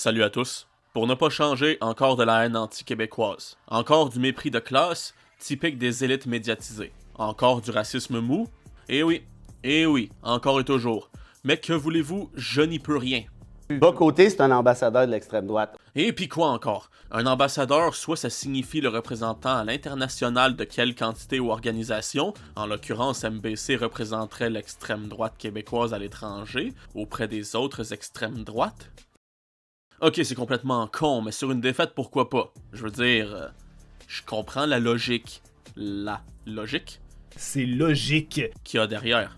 Salut à tous. Pour ne pas changer, encore de la haine anti-québécoise. Encore du mépris de classe, typique des élites médiatisées. Encore du racisme mou. Et oui, encore et toujours. Mais que voulez-vous, je n'y peux rien. Bocoté, c'est un ambassadeur de l'extrême droite. Et puis quoi encore? Un ambassadeur, soit ça signifie le représentant à l'international de quelle entité ou organisation, en l'occurrence MBC représenterait l'extrême droite québécoise à l'étranger, auprès des autres extrêmes droites. Ok, c'est complètement con, mais sur une défaite, pourquoi pas? Je veux dire, je comprends la logique. La logique? C'est logique. Qu'il y a derrière.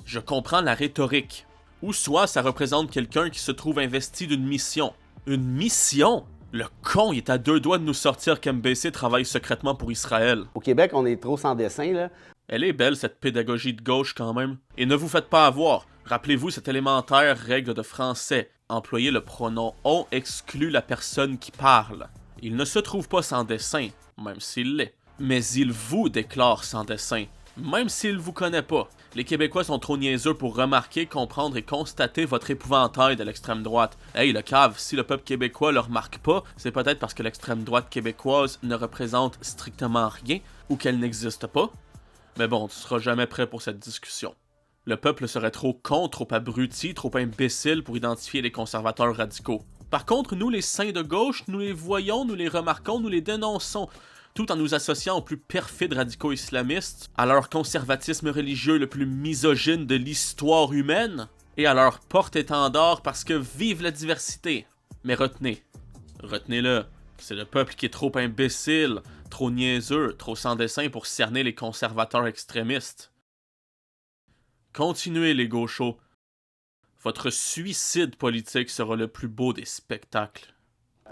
Je comprends la rhétorique. Ou soit ça représente quelqu'un qui se trouve investi d'une mission. Une mission? Le con, il est à deux doigts de nous sortir qu'MBC travaille secrètement pour Israël. Au Québec, on est trop sans dessin, là. Elle est belle, cette pédagogie de gauche, quand même. Et ne vous faites pas avoir. Rappelez-vous cette élémentaire règle de français. Employer le pronom « on » exclut la personne qui parle. Il ne se trouve pas sans dessin, même s'il l'est. Mais il vous déclare sans dessin, même s'il vous connaît pas. Les Québécois sont trop niaiseux pour remarquer, comprendre et constater votre épouvantail de l'extrême droite. Hey, le cave, si le peuple québécois le remarque pas, c'est peut-être parce que l'extrême droite québécoise ne représente strictement rien, ou qu'elle n'existe pas. Mais bon, tu seras jamais prêt pour cette discussion. Le peuple serait trop con, trop abruti, trop imbécile pour identifier les conservateurs radicaux. Par contre, nous les saints de gauche, nous les voyons, nous les remarquons, nous les dénonçons, tout en nous associant aux plus perfides radicaux islamistes, à leur conservatisme religieux le plus misogyne de l'histoire humaine, et à leur porte-étendard parce que vive la diversité. Mais retenez-le, c'est le peuple qui est trop imbécile, trop niaiseux, trop sans dessin pour cerner les conservateurs extrémistes. Continuez les gauchos. Votre suicide politique sera le plus beau des spectacles.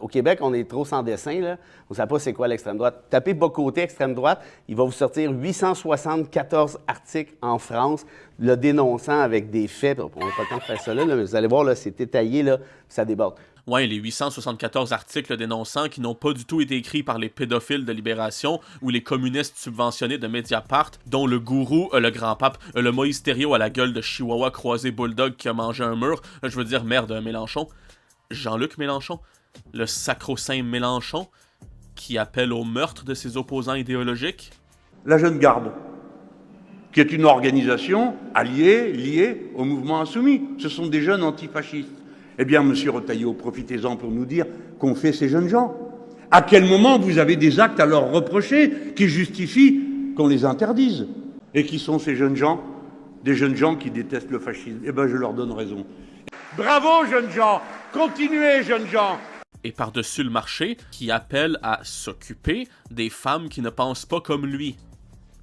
Au Québec, on est trop sans dessin, là. Vous ne savez pas c'est quoi l'extrême droite. Tapez Bocoté, extrême droite, il va vous sortir 874 articles en France, le dénonçant avec des faits. On n'a pas le temps de faire ça là, mais vous allez voir, là, c'est étayé, là, ça déborde. Ouais, les 874 articles dénonçants qui n'ont pas du tout été écrits par les pédophiles de Libération ou les communistes subventionnés de Mediapart, dont le gourou, le grand-pape, le Moïse Thériault à la gueule de Chihuahua croisé bulldog qui a mangé un mur, je veux dire merde, Mélenchon, Jean-Luc Mélenchon, le sacro-saint Mélenchon, qui appelle au meurtre de ses opposants idéologiques. La Jeune Garde, qui est une organisation liée au mouvement insoumis. Ce sont des jeunes antifascistes. Eh bien, monsieur Retailleau, profitez-en pour nous dire qu'ont fait ces jeunes gens. À quel moment vous avez des actes à leur reprocher qui justifient qu'on les interdise? Et qui sont ces jeunes gens? Des jeunes gens qui détestent le fascisme. Eh bien, je leur donne raison. Bravo, jeunes gens! Continuez, jeunes gens! Et par-dessus le marché, qui appelle à s'occuper des femmes qui ne pensent pas comme lui.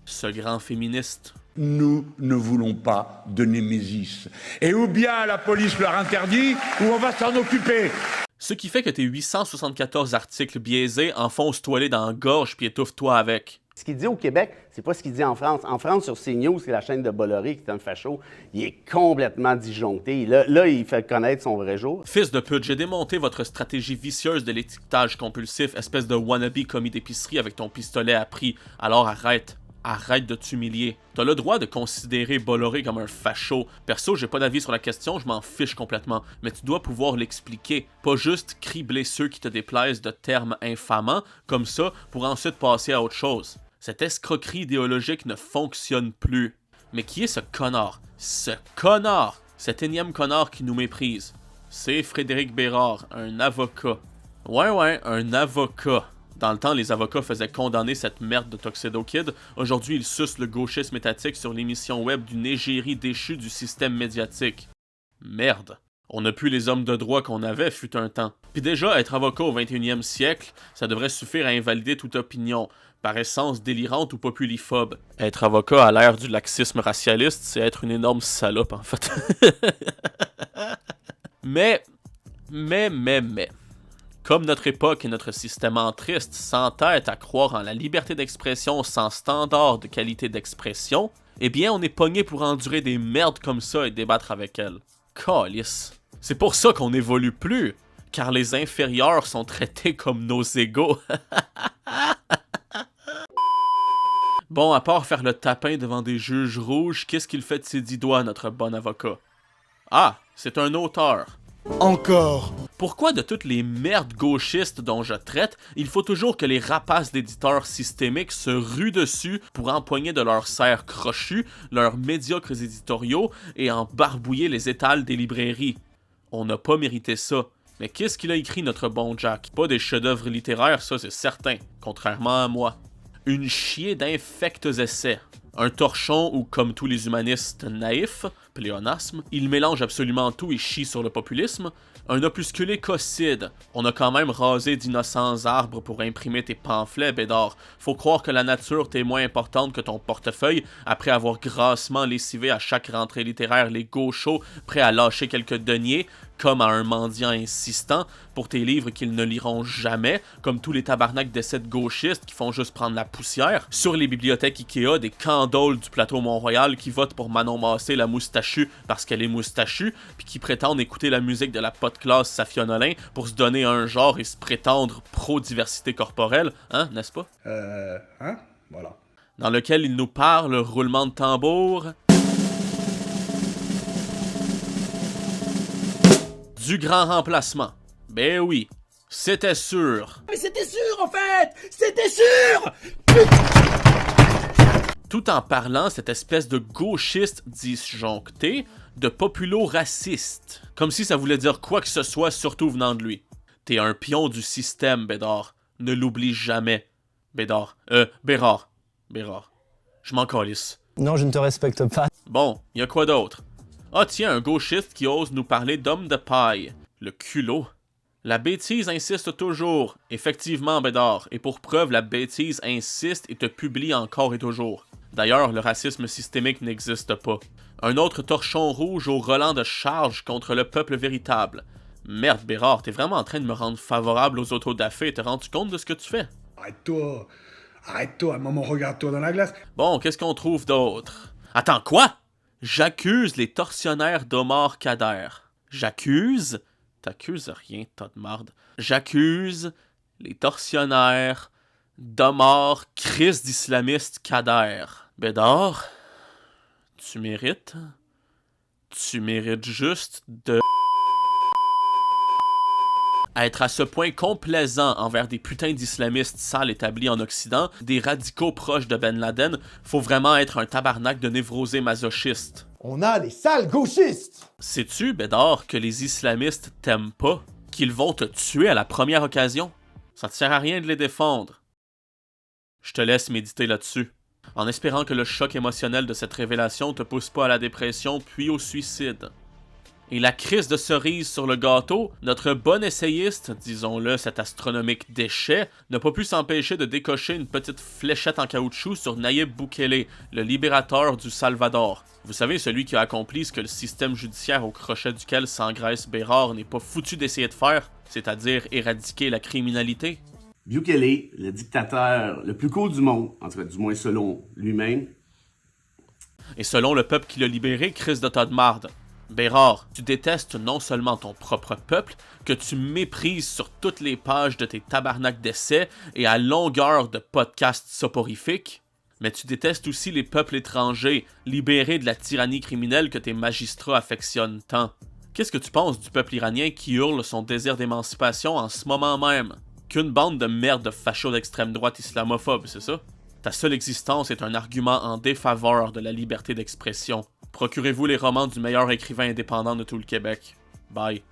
Ce grand féministe. Nous ne voulons pas de némésis. Et ou bien la police leur interdit, ou on va s'en occuper. Ce qui fait que tes 874 articles biaisés enfonce-toi les dans la gorge puis étouffe-toi avec. Ce qu'il dit au Québec, c'est pas ce qu'il dit en France. En France, sur CNews, c'est la chaîne de Bolloré qui est un facho. Il est complètement disjoncté. Là, il fait connaître son vrai jour. Fils de pute, j'ai démonté votre stratégie vicieuse de l'étiquetage compulsif, espèce de wannabe commis d'épicerie avec ton pistolet à prix. Alors arrête. Arrête de t'humilier. T'as le droit de considérer Bolloré comme un facho. Perso, j'ai pas d'avis sur la question, je m'en fiche complètement. Mais tu dois pouvoir l'expliquer. Pas juste cribler ceux qui te déplaisent de termes infamants, comme ça, pour ensuite passer à autre chose. Cette escroquerie idéologique ne fonctionne plus. Mais qui est ce connard? Ce connard! Cet énième connard qui nous méprise. C'est Frédéric Bérard, un avocat. Ouais, un avocat. Dans le temps, les avocats faisaient condamner cette merde de Tuxedo Kid. Aujourd'hui, ils sucent le gauchisme étatique sur l'émission web d'une égérie déchue du système médiatique. Merde. On n'a plus les hommes de droit qu'on avait fut un temps. Puis déjà, être avocat au 21e siècle, ça devrait suffire à invalider toute opinion, par essence délirante ou populiphobe. Être avocat à l'ère du laxisme racialiste, c'est être une énorme salope, en fait. Mais... Comme notre époque et notre système entriste s'entêtent à croire en la liberté d'expression sans standard de qualité d'expression, eh bien on est pogné pour endurer des merdes comme ça et débattre avec elles. Calice. C'est pour ça qu'on n'évolue plus, car les inférieurs sont traités comme nos égaux. Bon, à part faire le tapin devant des juges rouges, qu'est-ce qu'il fait de ses 10 doigts, notre bon avocat? Ah, c'est un auteur. Encore. Pourquoi de toutes les merdes gauchistes dont je traite, il faut toujours que les rapaces d'éditeurs systémiques se ruent dessus pour empoigner de leurs serres crochues, leurs médiocres éditoriaux et en barbouiller les étals des librairies? On n'a pas mérité ça. Mais qu'est-ce qu'il a écrit notre bon Jack? Pas des chefs-d'œuvre littéraires, ça c'est certain, contrairement à moi. Une chier d'infects essais. Un torchon où, comme tous les humanistes naïfs, pléonasme, il mélange absolument tout et chie sur le populisme. Un opusculé cocide. On a quand même rasé d'innocents arbres pour imprimer tes pamphlets, Bédard. Faut croire que la nature t'est moins importante que ton portefeuille après avoir grassement lessivé à chaque rentrée littéraire les gauchos prêts à lâcher quelques deniers, comme à un mendiant insistant, pour tes livres qu'ils ne liront jamais, comme tous les tabarnaks d'essais de gauchistes qui font juste prendre la poussière, sur les bibliothèques Ikea des candoles du plateau Mont-Royal qui votent pour Manon Massé la moustachue parce qu'elle est moustachue, puis qui prétendent écouter la musique de la classe Safia Nolin pour se donner un genre et se prétendre pro-diversité corporelle, hein, n'est-ce pas? Voilà. Dans lequel il nous parle, roulement de tambour, du grand remplacement. Ben oui, c'était sûr. Mais c'était sûr, en fait! C'était sûr! Tout en parlant cette espèce de gauchiste disjoncté de populo-raciste. Comme si ça voulait dire quoi que ce soit, surtout venant de lui. T'es un pion du système, Bédard. Ne l'oublie jamais. Bérard. Je m'en calisse. Non, je ne te respecte pas. Bon, y a quoi d'autre? Ah tiens, un gauchiste qui ose nous parler d'homme de paille. Le culot. La bêtise insiste toujours. Effectivement, Bédard. Et pour preuve, la bêtise insiste et te publie encore et toujours. D'ailleurs, le racisme systémique n'existe pas. Un autre torchon rouge au Roland de charge contre le peuple véritable. Merde, Bérard, t'es vraiment en train de me rendre favorable aux autodafés. T'es rendu compte de ce que tu fais? Arrête-toi, un moment, regarde-toi dans la glace. Bon, qu'est-ce qu'on trouve d'autre? Attends, quoi? J'accuse les tortionnaires d'Omar Kader. J'accuse? T'accuses rien, tas de marde. J'accuse les tortionnaires d'Omar Christ d'islamiste Kader. Bédard, tu mérites juste de être à ce point complaisant envers des putains d'islamistes sales établis en Occident, des radicaux proches de Ben Laden, faut vraiment être un tabarnak de névrosé masochiste. On a des sales gauchistes! Sais-tu, Bédard, que les islamistes t'aiment pas? Qu'ils vont te tuer à la première occasion? Ça te sert à rien de les défendre. Je te laisse méditer là-dessus, en espérant que le choc émotionnel de cette révélation te pousse pas à la dépression puis au suicide. Et la crise de cerise sur le gâteau, notre bon essayiste, disons-le cet astronomique déchet, n'a pas pu s'empêcher de décocher une petite fléchette en caoutchouc sur Nayib Bukele, le libérateur du Salvador. Vous savez, celui qui a accompli ce que le système judiciaire au crochet duquel s'engraisse Bérard n'est pas foutu d'essayer de faire, c'est-à-dire éradiquer la criminalité. Bukele, le dictateur le plus cool du monde, en tout cas du moins selon lui-même. Et selon le peuple qui l'a libéré, crise de tas de marde. Bérard, tu détestes non seulement ton propre peuple, que tu méprises sur toutes les pages de tes tabarnaks d'essais et à longueur de podcasts soporifiques, mais tu détestes aussi les peuples étrangers, libérés de la tyrannie criminelle que tes magistrats affectionnent tant. Qu'est-ce que tu penses du peuple iranien qui hurle son désir d'émancipation en ce moment même? Qu'une bande de merde de fachos d'extrême droite islamophobe, c'est ça? Ta seule existence est un argument en défaveur de la liberté d'expression. Procurez-vous les romans du meilleur écrivain indépendant de tout le Québec. Bye.